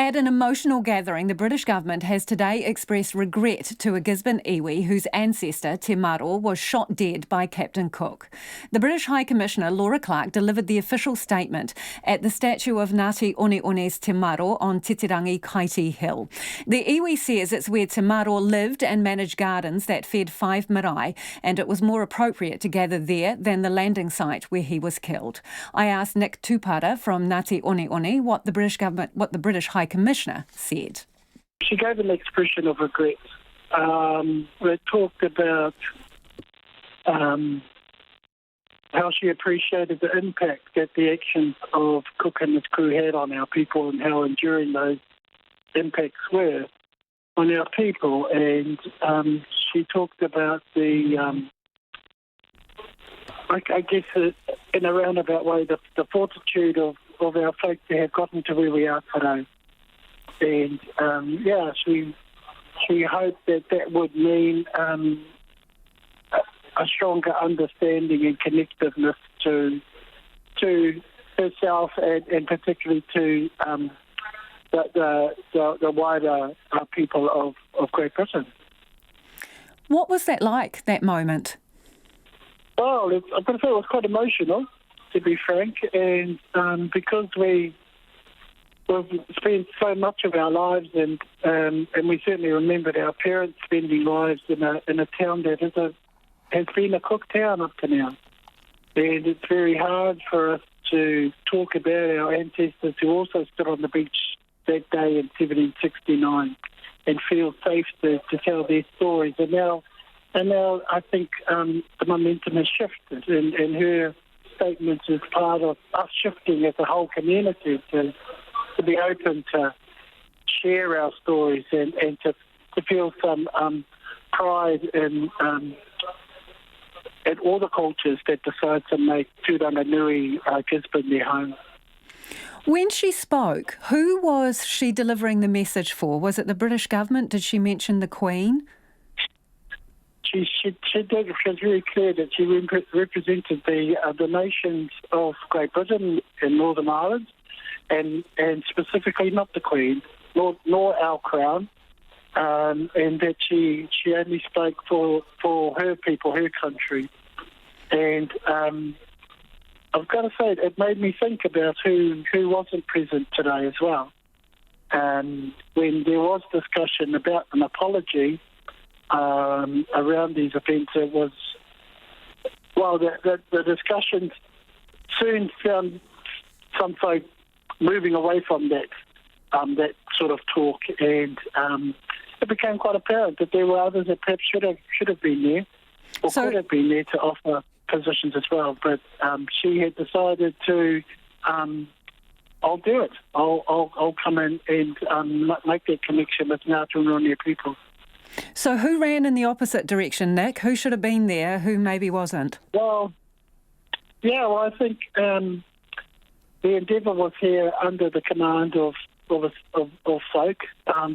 At an emotional gathering, the British government has today expressed regret to a Gisborne iwi whose ancestor, Te Maro, was shot dead by Captain Cook. The British High Commissioner, Clarke, delivered the official statement at the statue of Ngāti Oneone's Te Maro on Titirangi Kaiti Hill. The iwi says it's where Te Maro lived and managed gardens that fed 5 marae, and it was more appropriate to gather there than the landing site where he was killed. I asked Nick Tupara from Ngāti Oneone what the British High Commissioner said. She gave an expression of regret. We talked about how she appreciated the impact that the actions of Cook and his crew had on our people and how enduring those impacts were on our people. And she talked about the, I guess in a roundabout way, the fortitude of our folk to have gotten to where we are today. And she hoped that would mean a stronger understanding and connectiveness to herself and particularly to the wider people of Great Britain. What was that like, that moment? Well, I've got to say it was quite emotional, to be frank, and because we've spent so much of our lives, and we certainly remembered our parents spending lives in a town that has been a Cook town up to now. And it's very hard for us to talk about our ancestors who also stood on the beach that day in 1769 and feel safe to tell their stories. And now I think the momentum has shifted, and her statement is part of us shifting as a whole community to be open to share our stories and to feel some pride in all the cultures that decide to make Tūranganui Gisborne their home. When she spoke, who was she delivering the message for? Was it the British government? Did she mention the Queen? She did. She was very clear that she represented the nations of Great Britain and Northern Ireland, and specifically not the Queen, nor our Crown, and that she only spoke for her people, her country. And I've got to say, it made me think about who wasn't present today as well. When there was discussion about an apology around these events, it was, well, the discussions soon found some folk moving away from that sort of talk, and it became quite apparent that there were others that perhaps should have been there, or could have been there to offer positions as well. But she had decided to, I'll do it. I'll come in and make that connection with Ngāti Oneone people. So who ran in the opposite direction, Nick? Who should have been there, who maybe wasn't? Well, I think the endeavour was here under the command of folk.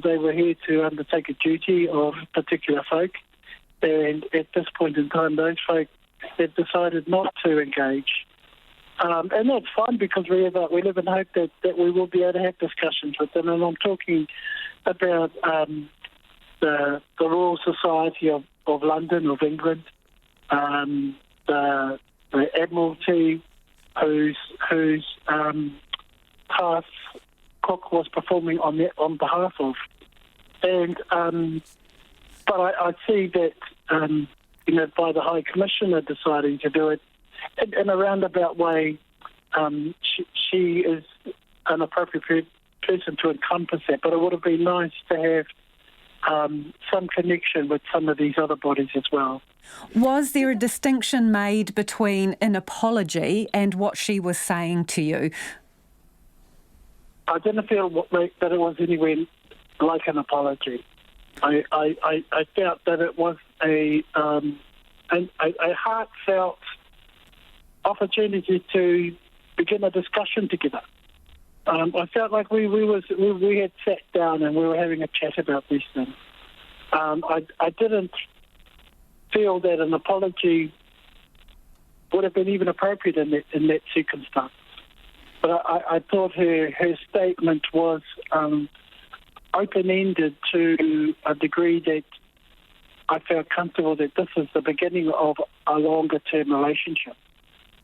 They were here to undertake a duty of particular folk, and at this point in time, those folk have decided not to engage. And that's fine, because we live in hope that we will be able to have discussions with them. And I'm talking about the Royal Society of London, of England, the Admiralty, whose tasks Cook was performing on behalf of. And but I see that by the High Commissioner deciding to do it in a roundabout way, she is an appropriate person to encompass that. But it would have been nice to have some connection with some of these other bodies as well. Was there a distinction made between an apology and what she was saying to you? I didn't feel that it was anywhere like an apology. I felt that it was a heartfelt opportunity to begin a discussion together. I felt like we had sat down and we were having a chat about these things. I didn't feel that an apology would have been even appropriate in that circumstance. But I thought her statement was open-ended to a degree that I felt comfortable that this is the beginning of a longer-term relationship.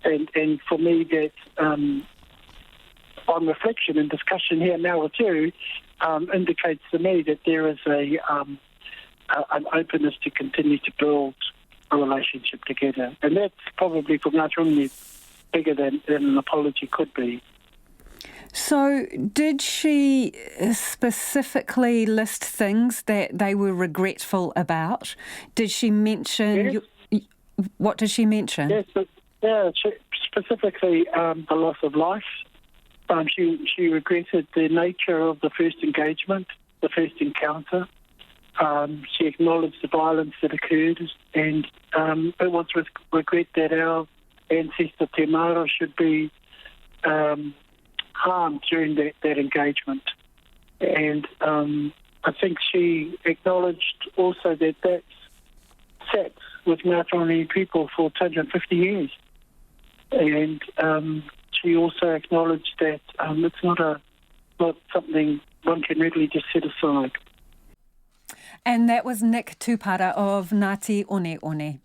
And for me, that on reflection and discussion here now with you, indicates to me that there is an openness to continue to build a relationship together. And that's probably for Ngāti Oneone bigger than an apology could be. So did she specifically list things that they were regretful about? Did she mention... Yes. What did she mention? Yes, specifically the loss of life. She regretted the nature of the first engagement, the first encounter. She acknowledged the violence that occurred, and it was with regret that our ancestor Te Maro should be harmed during that engagement. And I think she acknowledged also that sat with Ngāti Oneone people for 250 years. And she also acknowledged that it's not something one can readily just set aside. And that was Nick Tupara of Ngāti Oneone.